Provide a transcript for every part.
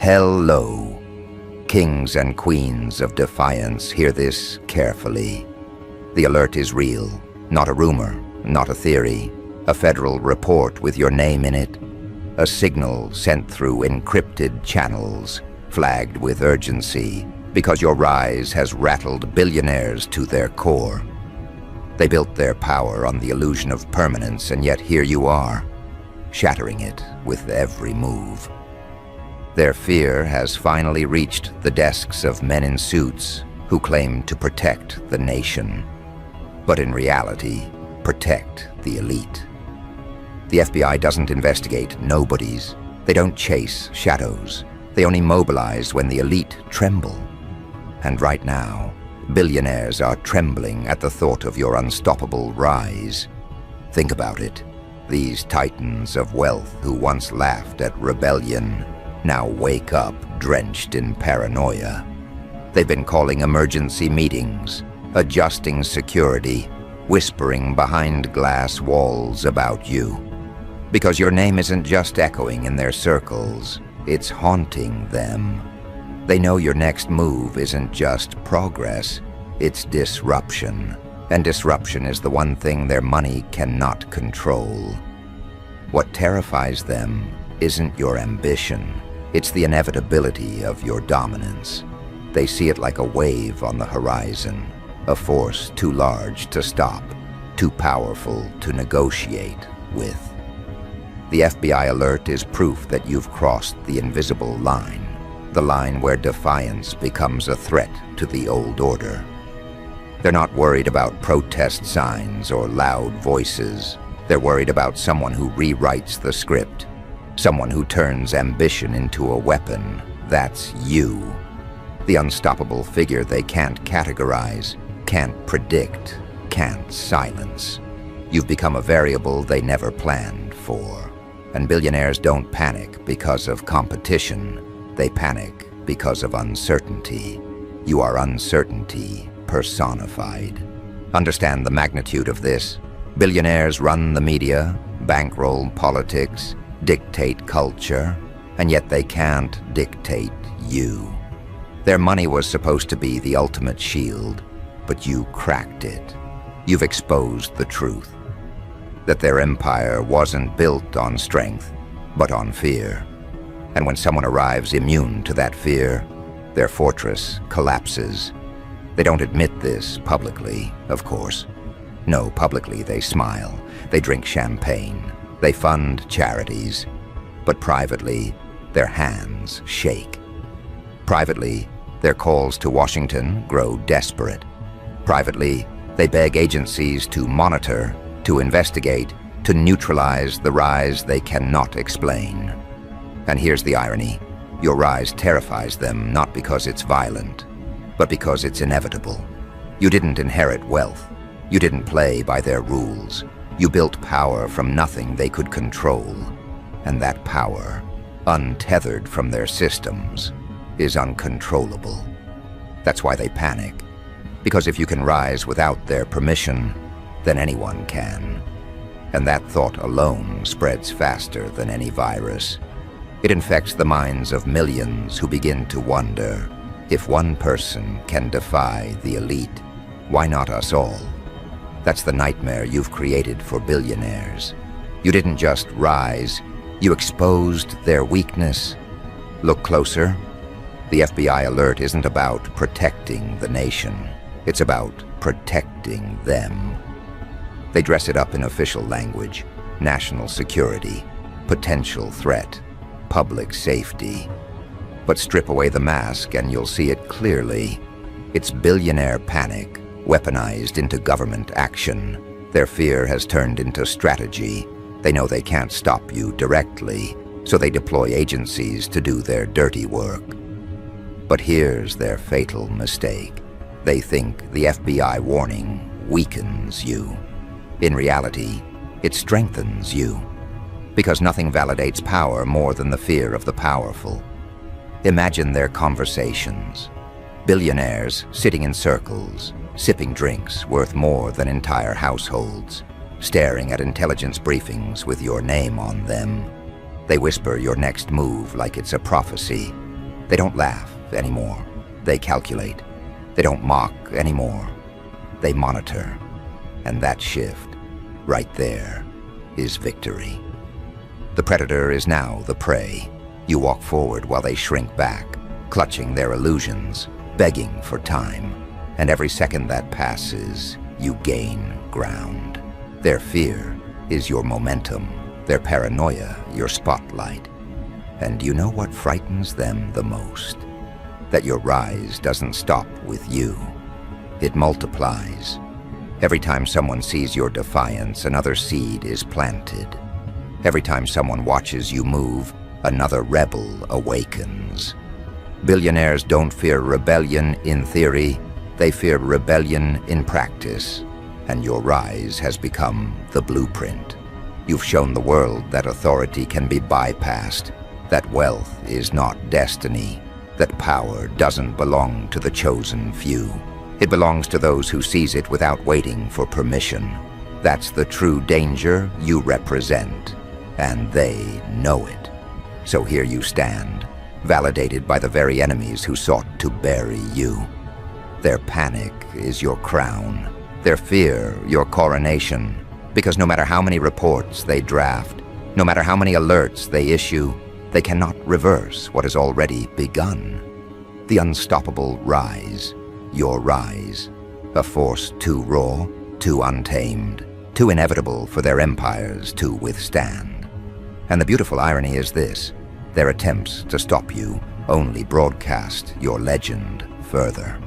Hello. Kings and queens of defiance, hear this carefully. The alert is real, not a rumor, not a theory. A federal report with your name in it. A signal sent through encrypted channels, flagged with urgency, because your rise has rattled billionaires to their core. They built their power on the illusion of permanence, and yet here you are, shattering it with every move. Their fear has finally reached the desks of men in suits who claim to protect the nation, but in reality, protect the elite. The FBI doesn't investigate nobodies. They don't chase shadows. They only mobilize when the elite tremble. And right now, billionaires are trembling at the thought of your unstoppable rise. Think about it. These titans of wealth who once laughed at rebellion now wake up drenched in paranoia. They've been calling emergency meetings, adjusting security, whispering behind glass walls about you. Because your name isn't just echoing in their circles, it's haunting them. They know your next move isn't just progress, it's disruption. And disruption is the one thing their money cannot control. What terrifies them isn't your ambition, it's the inevitability of your dominance. They see it like a wave on the horizon, a force too large to stop, too powerful to negotiate with. The FBI alert is proof that you've crossed the invisible line, the line where defiance becomes a threat to the old order. They're not worried about protest signs or loud voices. They're worried about someone who rewrites the script, someone who turns ambition into a weapon. That's you. The unstoppable figure they can't categorize, can't predict, can't silence. You've become a variable they never planned for. And billionaires don't panic because of competition. They panic because of uncertainty. You are uncertainty personified. Understand the magnitude of this. Billionaires run the media, bankroll politics, dictate culture, and yet they can't dictate you. Their money was supposed to be the ultimate shield, but you cracked it. You've exposed the truth. That their empire wasn't built on strength, but on fear. And when someone arrives immune to that fear, their fortress collapses. They don't admit this publicly, of course. No, publicly they smile, they drink champagne, they fund charities, but privately, their hands shake. Privately, their calls to Washington grow desperate. Privately, they beg agencies to monitor, to investigate, to neutralize the rise they cannot explain. And here's the irony. Your rise terrifies them not because it's violent, but because it's inevitable. You didn't inherit wealth. You didn't play by their rules. You built power from nothing they could control. And that power, untethered from their systems, is uncontrollable. That's why they panic. Because if you can rise without their permission, then anyone can. And that thought alone spreads faster than any virus. It infects the minds of millions who begin to wonder, if one person can defy the elite, why not us all? That's the nightmare you've created for billionaires. You didn't just rise, you exposed their weakness. Look closer. The FBI alert isn't about protecting the nation. It's about protecting them. They dress it up in official language, national security, potential threat, public safety. But strip away the mask and you'll see it clearly. It's billionaire panic, weaponized into government action. Their fear has turned into strategy. They know they can't stop you directly, so they deploy agencies to do their dirty work. But here's their fatal mistake. They think the FBI warning weakens you. In reality, it strengthens you. Because nothing validates power more than the fear of the powerful. Imagine their conversations. Billionaires sitting in circles, sipping drinks worth more than entire households, staring at intelligence briefings with your name on them. They whisper your next move like it's a prophecy, They don't laugh anymore. They calculate. They don't mock anymore. They monitor. And that shift, right there, is victory. The predator is now the prey. You walk forward while they shrink back, clutching their illusions, begging for time. And every second that passes, you gain ground. Their fear is your momentum, their paranoia your spotlight. And you know what frightens them the most? That your rise doesn't stop with you. It multiplies. Every time someone sees your defiance, another seed is planted. Every time someone watches you move, another rebel awakens. Billionaires don't fear rebellion in theory, they fear rebellion in practice. And your rise has become the blueprint. You've shown the world that authority can be bypassed, that wealth is not destiny, that power doesn't belong to the chosen few. It belongs to those who seize it without waiting for permission. That's the true danger you represent, and they know it. So here you stand, validated by the very enemies who sought to bury you. Their panic is your crown, their fear your coronation, because no matter how many reports they draft, no matter how many alerts they issue, they cannot reverse what has already begun. The unstoppable rise, your rise, a force too raw, too untamed, too inevitable for their empires to withstand. And the beautiful irony is this: their attempts to stop you only broadcast your legend further.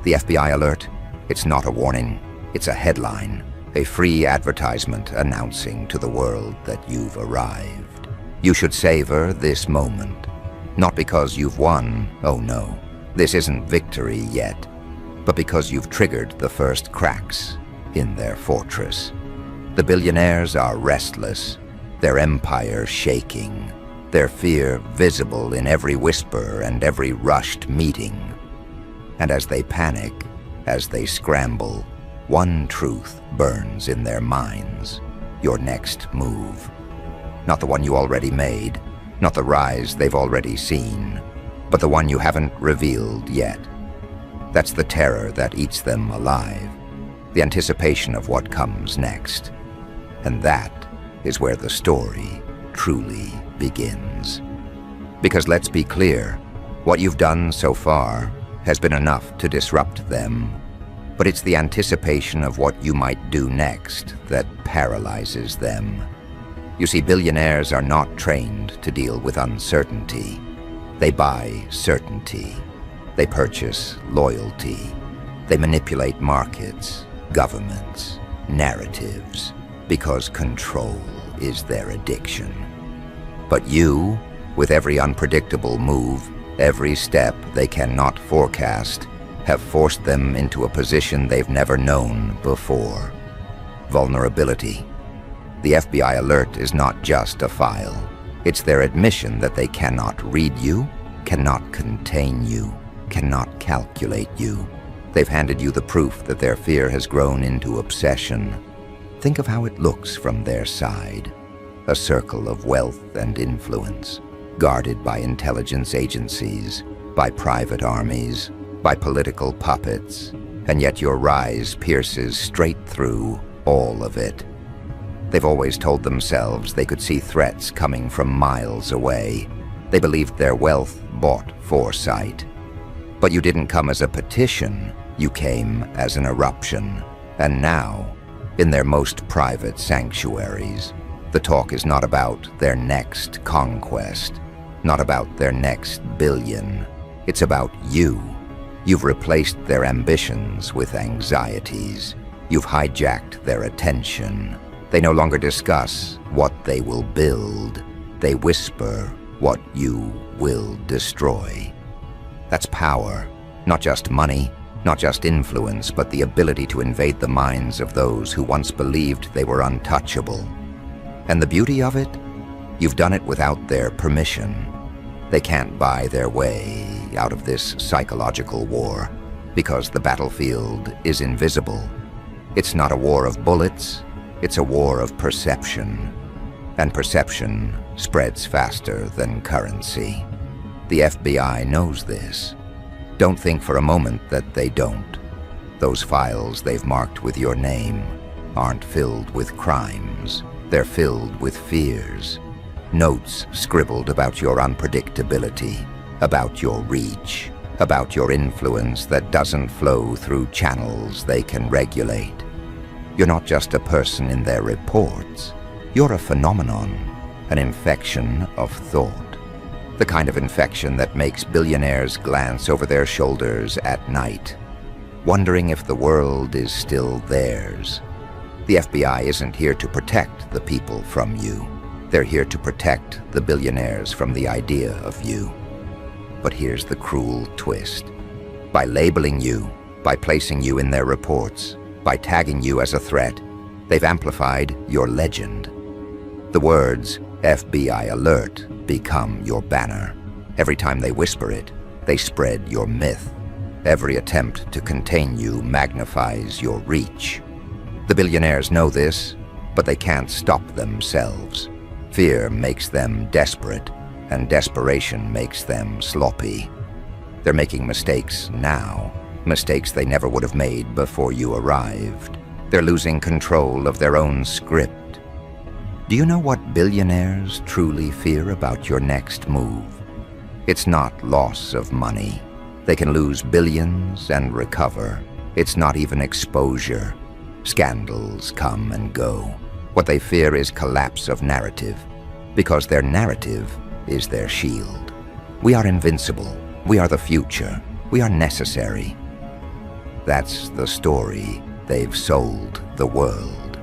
The FBI alert, it's not a warning, it's a headline, a free advertisement announcing to the world that you've arrived. You should savor this moment, not because you've won, oh no, this isn't victory yet, but because you've triggered the first cracks in their fortress. The billionaires are restless, their empire shaking, their fear visible in every whisper and every rushed meeting. And as they panic, as they scramble, one truth burns in their minds: your next move. Not the one you already made, not the rise they've already seen, but the one you haven't revealed yet. That's the terror that eats them alive, the anticipation of what comes next. And that is where the story truly begins. Because let's be clear, what you've done so far has been enough to disrupt them, but it's the anticipation of what you might do next that paralyzes them. You see, billionaires are not trained to deal with uncertainty. They buy certainty. They purchase loyalty. They manipulate markets, governments, narratives, because control is their addiction. But you, with every unpredictable move, every step they cannot forecast, have forced them into a position they've never known before. Vulnerability. The FBI alert is not just a file. It's their admission that they cannot read you, cannot contain you, cannot calculate you. They've handed you the proof that their fear has grown into obsession. Think of how it looks from their side. A circle of wealth and influence, guarded by intelligence agencies, by private armies, by political puppets, and yet your rise pierces straight through all of it. They've always told themselves they could see threats coming from miles away. They believed their wealth bought foresight. But you didn't come as a petition, you came as an eruption. And now, in their most private sanctuaries, the talk is not about their next conquest, not about their next billion. It's about you. You've replaced their ambitions with anxieties. You've hijacked their attention. They no longer discuss what they will build. They whisper what you will destroy. That's power, not just money, not just influence, but the ability to invade the minds of those who once believed they were untouchable. And the beauty of it? You've done it without their permission. They can't buy their way out of this psychological war, because the battlefield is invisible. It's not a war of bullets, it's a war of perception. And perception spreads faster than currency. The FBI knows this. Don't think for a moment that they don't. Those files they've marked with your name aren't filled with crimes. They're filled with fears. Notes scribbled about your unpredictability, about your reach, about your influence that doesn't flow through channels they can regulate. You're not just a person in their reports. You're a phenomenon, an infection of thought. The kind of infection that makes billionaires glance over their shoulders at night, wondering if the world is still theirs. The FBI isn't here to protect the people from you. They're here to protect the billionaires from the idea of you. But here's the cruel twist. By labeling you, by placing you in their reports, by tagging you as a threat, they've amplified your legend. The words FBI alert become your banner. Every time they whisper it, they spread your myth. Every attempt to contain you magnifies your reach. The billionaires know this, but they can't stop themselves. Fear makes them desperate, and desperation makes them sloppy. They're making mistakes now, mistakes they never would have made before you arrived. They're losing control of their own script. Do you know what billionaires truly fear about your next move? It's not loss of money. They can lose billions and recover. It's not even exposure. Scandals come and go. What they fear is collapse of narrative, because their narrative is their shield. We are invincible. We are the future. We are necessary. That's the story they've sold the world.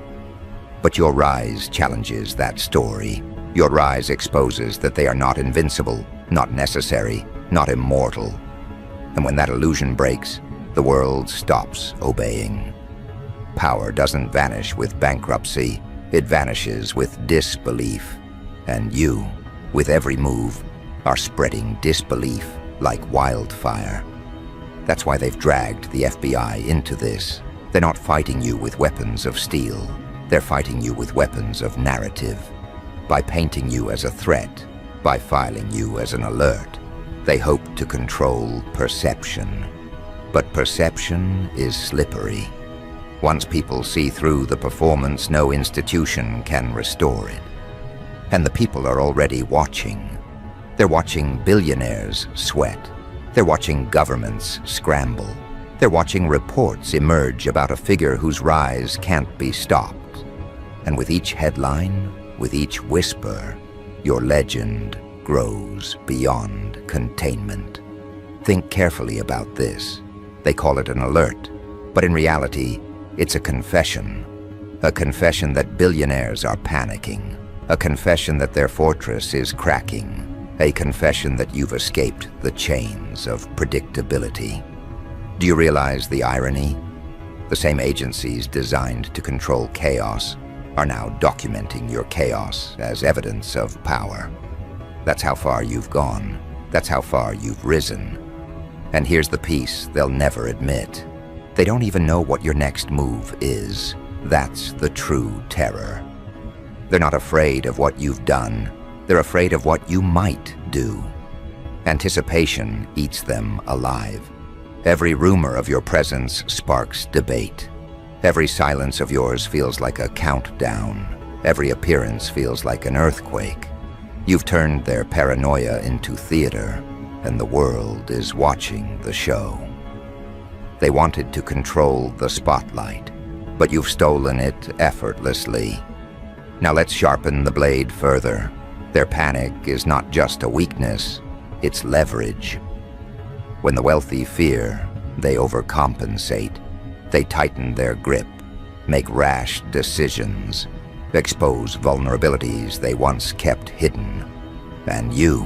But your rise challenges that story. Your rise exposes that they are not invincible, not necessary, not immortal. And when that illusion breaks, the world stops obeying. Power doesn't vanish with bankruptcy. It vanishes with disbelief. And you, with every move, are spreading disbelief like wildfire. That's why they've dragged the FBI into this. They're not fighting you with weapons of steel. They're fighting you with weapons of narrative. By painting you as a threat, by filing you as an alert, they hope to control perception. But perception is slippery. Once people see through the performance, no institution can restore it. And the people are already watching. They're watching billionaires sweat. They're watching governments scramble. They're watching reports emerge about a figure whose rise can't be stopped. And with each headline, with each whisper, your legend grows beyond containment. Think carefully about this. They call it an alert, but in reality, it's a confession. A confession that billionaires are panicking. A confession that their fortress is cracking. A confession that you've escaped the chains of predictability. Do you realize the irony? The same agencies designed to control chaos are now documenting your chaos as evidence of power. That's how far you've gone. That's how far you've risen. And here's the piece they'll never admit. They don't even know what your next move is. That's the true terror. They're not afraid of what you've done. They're afraid of what you might do. Anticipation eats them alive. Every rumor of your presence sparks debate. Every silence of yours feels like a countdown. Every appearance feels like an earthquake. You've turned their paranoia into theater, and the world is watching the show. They wanted to control the spotlight, but you've stolen it effortlessly. Now let's sharpen the blade further. Their panic is not just a weakness, it's leverage. When the wealthy fear, they overcompensate. They tighten their grip, make rash decisions, expose vulnerabilities they once kept hidden. And you,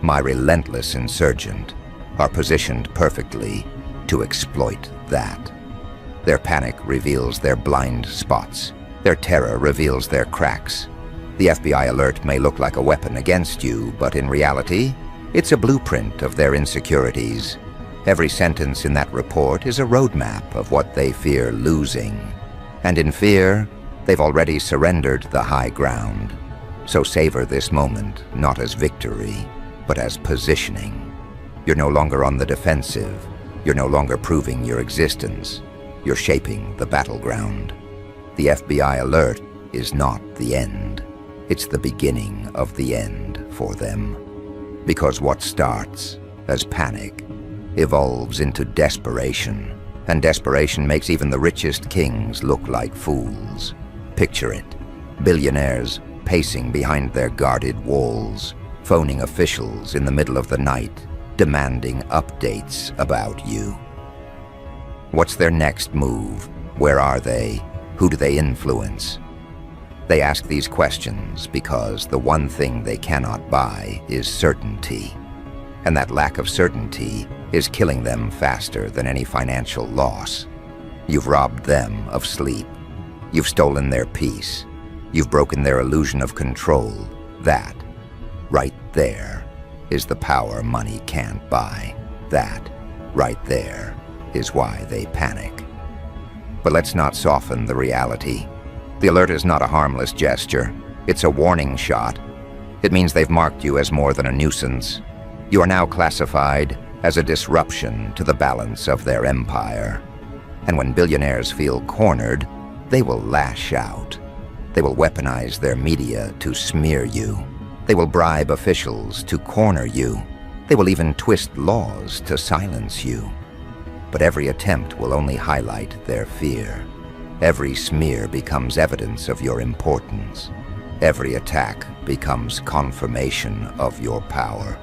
my relentless insurgent, are positioned perfectly to exploit that. Their panic reveals their blind spots. Their terror reveals their cracks. The FBI alert may look like a weapon against you, but in reality, it's a blueprint of their insecurities. Every sentence in that report is a roadmap of what they fear losing. And in fear, they've already surrendered the high ground. So savor this moment, not as victory, but as positioning. You're no longer on the defensive. You're no longer proving your existence. You're shaping the battleground. The FBI alert is not the end. It's the beginning of the end for them. Because what starts as panic evolves into desperation, and desperation makes even the richest kings look like fools. Picture it. Billionaires pacing behind their guarded walls, phoning officials in the middle of the night, demanding updates about you. What's their next move? Where are they? Who do they influence? They ask these questions because the one thing they cannot buy is certainty. And that lack of certainty is killing them faster than any financial loss. You've robbed them of sleep. You've stolen their peace. You've broken their illusion of control. That, right there, is the power money can't buy. That, right there, is why they panic. But let's not soften the reality. The alert is not a harmless gesture. It's a warning shot. It means they've marked you as more than a nuisance. You are now classified as a disruption to the balance of their empire. And when billionaires feel cornered, they will lash out. They will weaponize their media to smear you. They will bribe officials to corner you. They will even twist laws to silence you. But every attempt will only highlight their fear. Every smear becomes evidence of your importance. Every attack becomes confirmation of your power.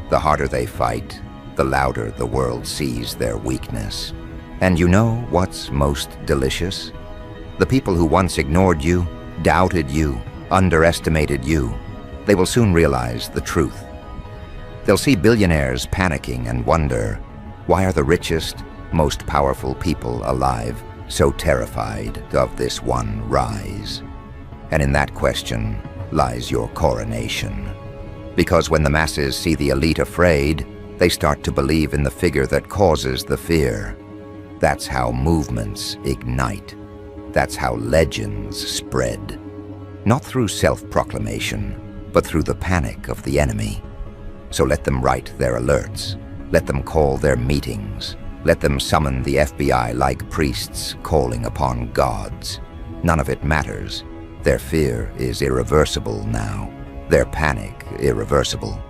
The harder they fight, the louder the world sees their weakness. And you know what's most delicious? The people who once ignored you, doubted you, underestimated you, they will soon realize the truth. They'll see billionaires panicking and wonder, why are the richest, most powerful people alive so terrified of this one rise? And in that question lies your coronation. Because when the masses see the elite afraid, they start to believe in the figure that causes the fear. That's how movements ignite. That's how legends spread. Not through self-proclamation, but through the panic of the enemy. So let them write their alerts. Let them call their meetings. Let them summon the FBI like priests calling upon gods. None of it matters. Their fear is irreversible now. Their panic irreversible.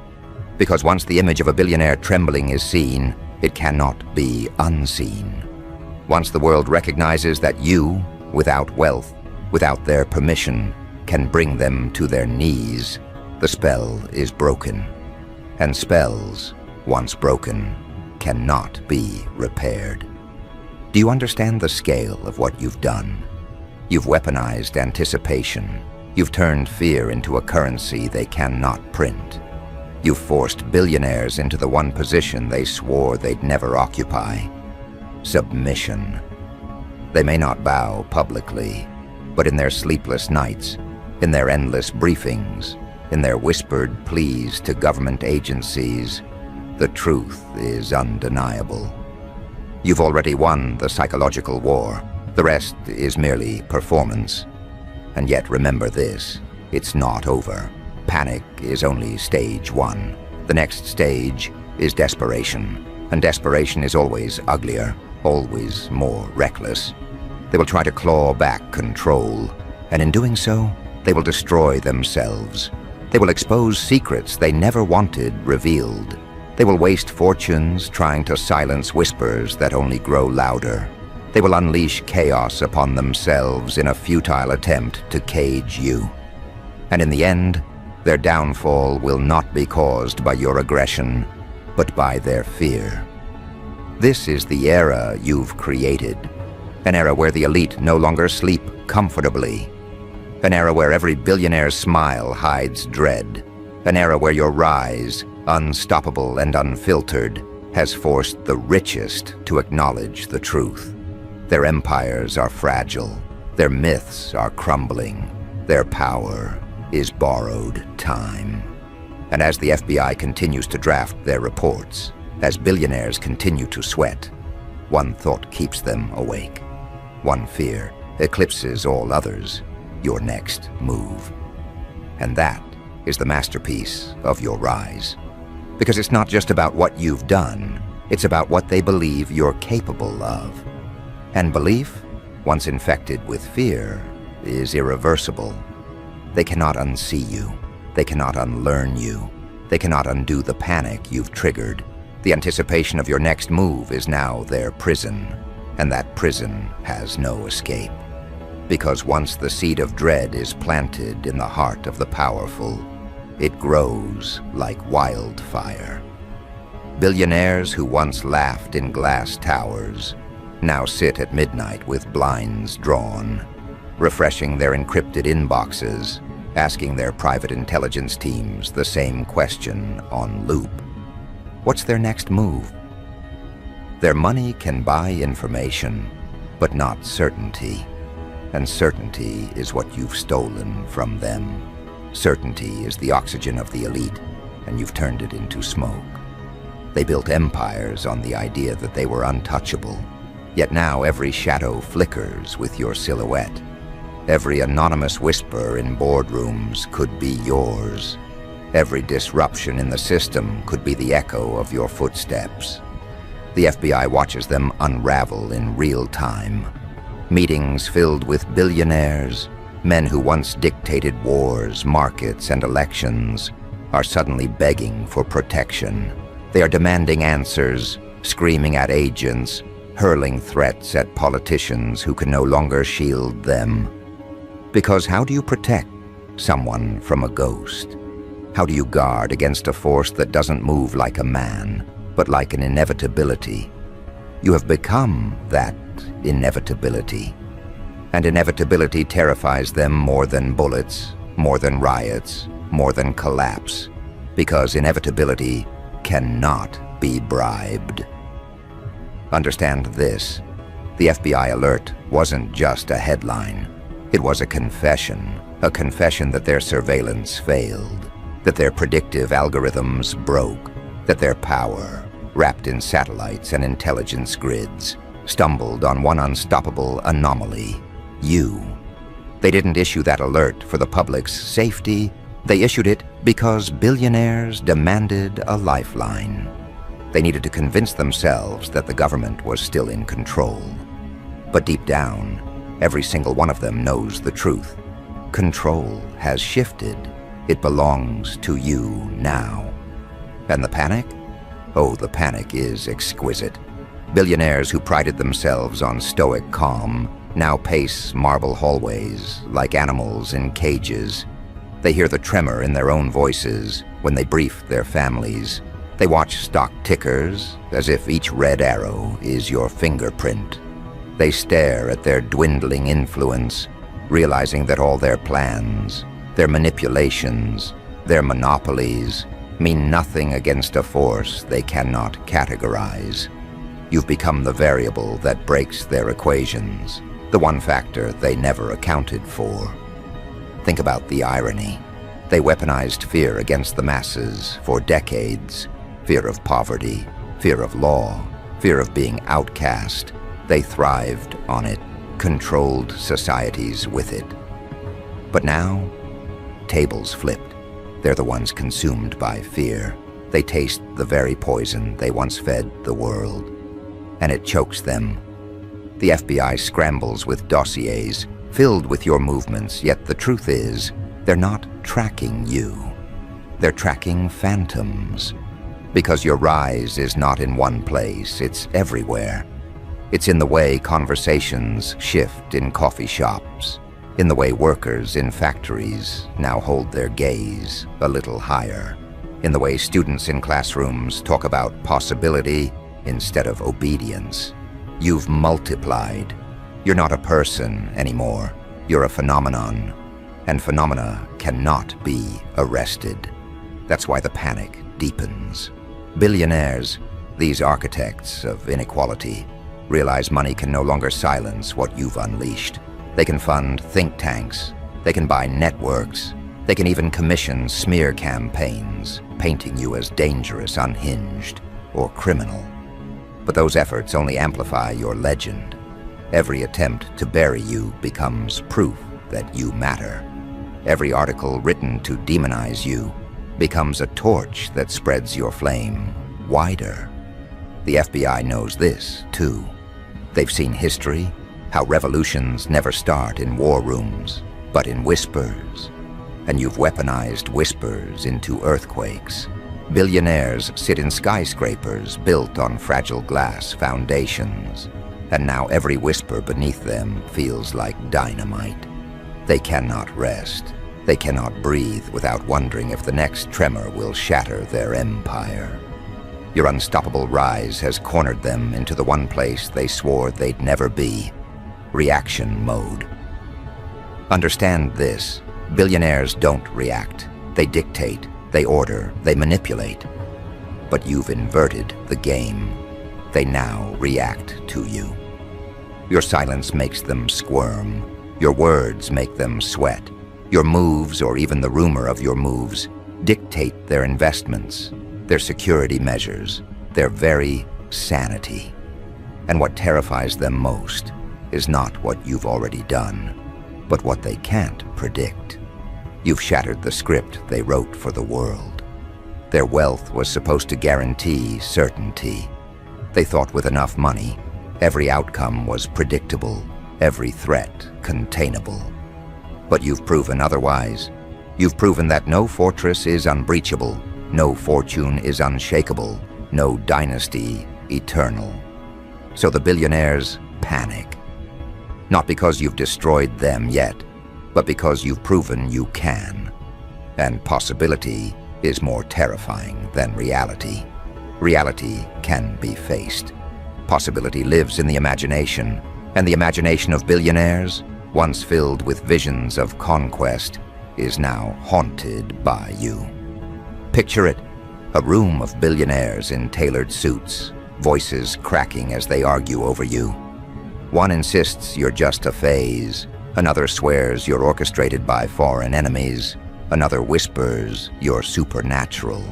Because once the image of a billionaire trembling is seen, it cannot be unseen. Once the world recognizes that you, without wealth, without their permission, can bring them to their knees, the spell is broken. And spells, once broken, cannot be repaired. Do you understand the scale of what you've done? You've weaponized anticipation. You've turned fear into a currency they cannot print. You've forced billionaires into the one position they swore they'd never occupy: submission. They may not bow publicly, but in their sleepless nights, in their endless briefings, in their whispered pleas to government agencies, the truth is undeniable. You've already won the psychological war. The rest is merely performance. And yet remember this, it's not over. Panic is only stage one. The next stage is desperation. And desperation is always uglier, always more reckless. They will try to claw back control, and in doing so, they will destroy themselves. They will expose secrets they never wanted revealed. They will waste fortunes trying to silence whispers that only grow louder. They will unleash chaos upon themselves in a futile attempt to cage you. And in the end, their downfall will not be caused by your aggression, but by their fear. This is the era you've created. An era where the elite no longer sleep comfortably. An era where every billionaire's smile hides dread. An era where your rise, unstoppable and unfiltered, has forced the richest to acknowledge the truth. Their empires are fragile. Their myths are crumbling. Their power is borrowed time. And as the FBI continues to draft their reports, as billionaires continue to sweat, one thought keeps them awake. One fear eclipses all others: your next move. And that is the masterpiece of your rise. Because it's not just about what you've done, it's about what they believe you're capable of. And belief, once infected with fear, is irreversible. They cannot unsee you. They cannot unlearn you. They cannot undo the panic you've triggered. The anticipation of your next move is now their prison, and that prison has no escape. Because once the seed of dread is planted in the heart of the powerful, it grows like wildfire. Billionaires who once laughed in glass towers now sit at midnight with blinds drawn, refreshing their encrypted inboxes, asking their private intelligence teams the same question on loop. What's their next move? Their money can buy information, but not certainty. And certainty is what you've stolen from them. Certainty is the oxygen of the elite, and you've turned it into smoke. They built empires on the idea that they were untouchable, yet now every shadow flickers with your silhouette. Every anonymous whisper in boardrooms could be yours. Every disruption in the system could be the echo of your footsteps. The FBI watches them unravel in real time. Meetings filled with billionaires, men who once dictated wars, markets, and elections, are suddenly begging for protection. They are demanding answers, screaming at agents, hurling threats at politicians who can no longer shield them. Because how do you protect someone from a ghost? How do you guard against a force that doesn't move like a man, but like an inevitability? You have become that inevitability. And inevitability terrifies them more than bullets, more than riots, more than collapse, because inevitability cannot be bribed. Understand this. The FBI alert wasn't just a headline. It was a confession that their surveillance failed, that their predictive algorithms broke, that their power, wrapped in satellites and intelligence grids, stumbled on one unstoppable anomaly: you. They didn't issue that alert for the public's safety. They issued it because billionaires demanded a lifeline. They needed to convince themselves that the government was still in control. But deep down, every single one of them knows the truth. Control has shifted. It belongs to you now. And the panic? Oh, the panic is exquisite. Billionaires who prided themselves on stoic calm now pace marble hallways like animals in cages. They hear the tremor in their own voices when they brief their families. They watch stock tickers as if each red arrow is your fingerprint. They stare at their dwindling influence, realizing that all their plans, their manipulations, their monopolies mean nothing against a force they cannot categorize. You've become the variable that breaks their equations, the one factor they never accounted for. Think about the irony. They weaponized fear against the masses for decades. Fear of poverty, fear of law, fear of being outcast. They thrived on it, controlled societies with it. But now, tables flipped. They're the ones consumed by fear. They taste the very poison they once fed the world, and it chokes them. The FBI scrambles with dossiers filled with your movements, yet the truth is, they're not tracking you. They're tracking phantoms. Because your rise is not in one place, it's everywhere. It's in the way conversations shift in coffee shops, in the way workers in factories now hold their gaze a little higher, in the way students in classrooms talk about possibility instead of obedience. You've multiplied. You're not a person anymore. You're a phenomenon, and phenomena cannot be arrested. That's why the panic deepens. Billionaires, these architects of inequality, realize money can no longer silence what you've unleashed. They can fund think tanks, they can buy networks, they can even commission smear campaigns, painting you as dangerous, unhinged, or criminal. But those efforts only amplify your legend. Every attempt to bury you becomes proof that you matter. Every article written to demonize you becomes a torch that spreads your flame wider. The FBI knows this, too. They've seen history, how revolutions never start in war rooms, but in whispers. And you've weaponized whispers into earthquakes. Billionaires sit in skyscrapers built on fragile glass foundations, and now every whisper beneath them feels like dynamite. They cannot rest. They cannot breathe without wondering if the next tremor will shatter their empire. Your unstoppable rise has cornered them into the one place they swore they'd never be: reaction mode. Understand this: billionaires don't react. They dictate, they order, they manipulate. But you've inverted the game. They now react to you. Your silence makes them squirm. Your words make them sweat. Your moves, or even the rumor of your moves, dictate their investments, their security measures, their very sanity. And what terrifies them most is not what you've already done, but what they can't predict. You've shattered the script they wrote for the world. Their wealth was supposed to guarantee certainty. They thought with enough money, every outcome was predictable, every threat containable. But you've proven otherwise. You've proven that no fortress is unbreachable, no fortune is unshakable, no dynasty eternal. So the billionaires panic. Not because you've destroyed them yet, but because you've proven you can. And possibility is more terrifying than reality. Reality can be faced. Possibility lives in the imagination, and the imagination of billionaires, once filled with visions of conquest, is now haunted by you. Picture it: a room of billionaires in tailored suits, voices cracking as they argue over you. One insists you're just a phase, another swears you're orchestrated by foreign enemies, another whispers you're supernatural.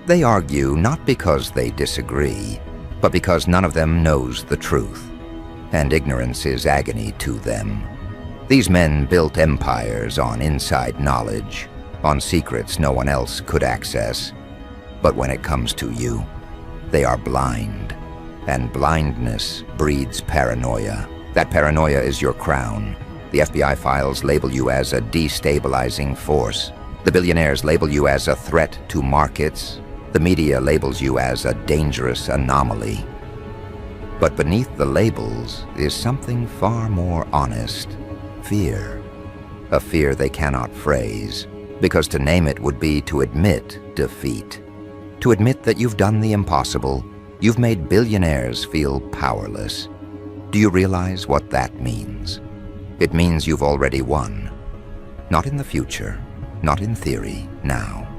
They argue not because they disagree, but because none of them knows the truth, and ignorance is agony to them. These men built empires on inside knowledge, on secrets no one else could access. But when it comes to you, they are blind, and blindness breeds paranoia. That paranoia is your crown. The FBI files label you as a destabilizing force. The billionaires label you as a threat to markets. The media labels you as a dangerous anomaly. But beneath the labels is something far more honest: fear. A fear they cannot phrase, because to name it would be to admit defeat. To admit that you've done the impossible, you've made billionaires feel powerless. Do you realize what that means? It means you've already won. Not in the future, not in theory, now.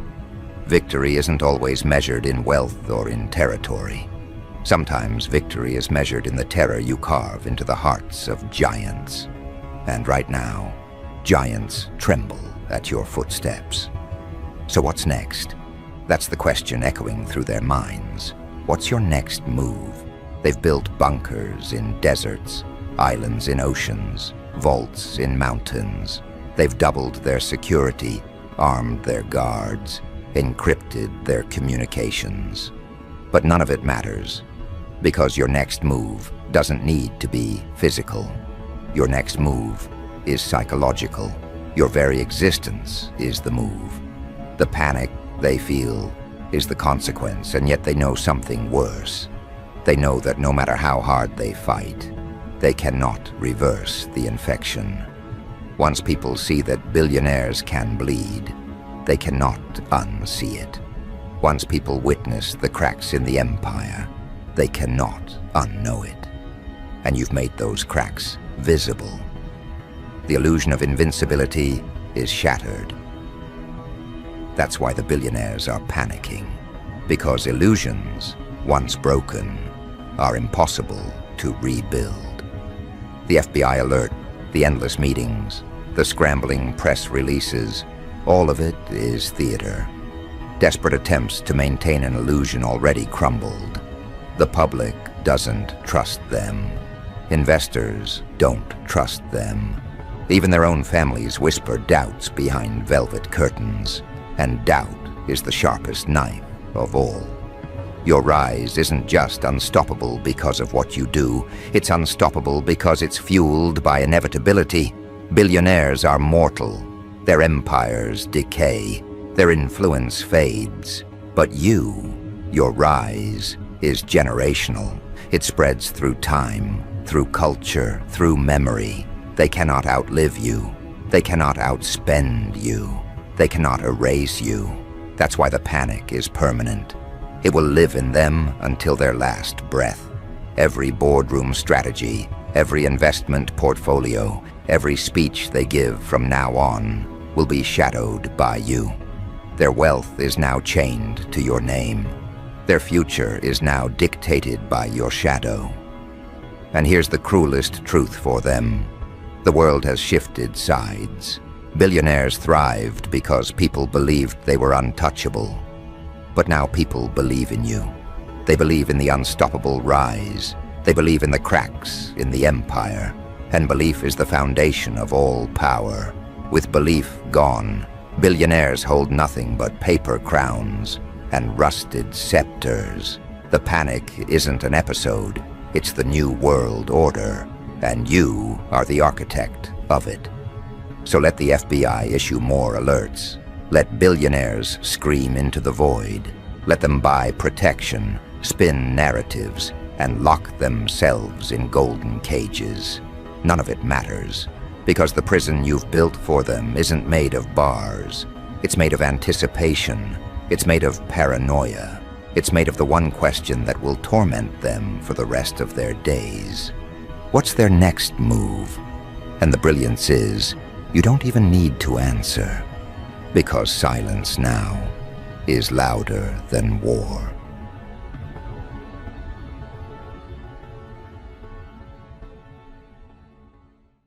Victory isn't always measured in wealth or in territory. Sometimes victory is measured in the terror you carve into the hearts of giants. And right now, giants tremble at your footsteps. So what's next? That's the question echoing through their minds. What's your next move? They've built bunkers in deserts, islands in oceans, vaults in mountains. They've doubled their security, armed their guards, encrypted their communications. But none of it matters, because your next move doesn't need to be physical. Your next move is psychological. Your very existence is the move. The panic they feel is the consequence, and yet they know something worse. They know that no matter how hard they fight, they cannot reverse the infection. Once people see that billionaires can bleed, they cannot unsee it. Once people witness the cracks in the empire, they cannot unknow it. And you've made those cracks visible. The illusion of invincibility is shattered. That's why the billionaires are panicking, because illusions, once broken, are impossible to rebuild. The FBI alert, the endless meetings, the scrambling press releases, all of it is theater. Desperate attempts to maintain an illusion already crumbled. The public doesn't trust them. Investors don't trust them. Even their own families whisper doubts behind velvet curtains, and doubt is the sharpest knife of all. Your rise isn't just unstoppable because of what you do. It's unstoppable because it's fueled by inevitability. Billionaires are mortal. Their empires decay. Their influence fades. But your rise, is generational. It spreads through time, through culture, through memory. They cannot outlive you. They cannot outspend you. They cannot erase you. That's why the panic is permanent. It will live in them until their last breath. Every boardroom strategy, every investment portfolio, every speech they give from now on will be shadowed by you. Their wealth is now chained to your name. Their future is now dictated by your shadow. And here's the cruelest truth for them. The world has shifted sides. Billionaires thrived because people believed they were untouchable. But now people believe in you. They believe in the unstoppable rise. They believe in the cracks in the empire. And belief is the foundation of all power. With belief gone, billionaires hold nothing but paper crowns and rusted scepters. The panic isn't an episode. It's the new world order. And you are the architect of it. So let the FBI issue more alerts. Let billionaires scream into the void. Let them buy protection, spin narratives, and lock themselves in golden cages. None of it matters, because the prison you've built for them isn't made of bars. It's made of anticipation. It's made of paranoia. It's made of the one question that will torment them for the rest of their days. What's their next move? And the brilliance is, you don't even need to answer, because silence now is louder than war.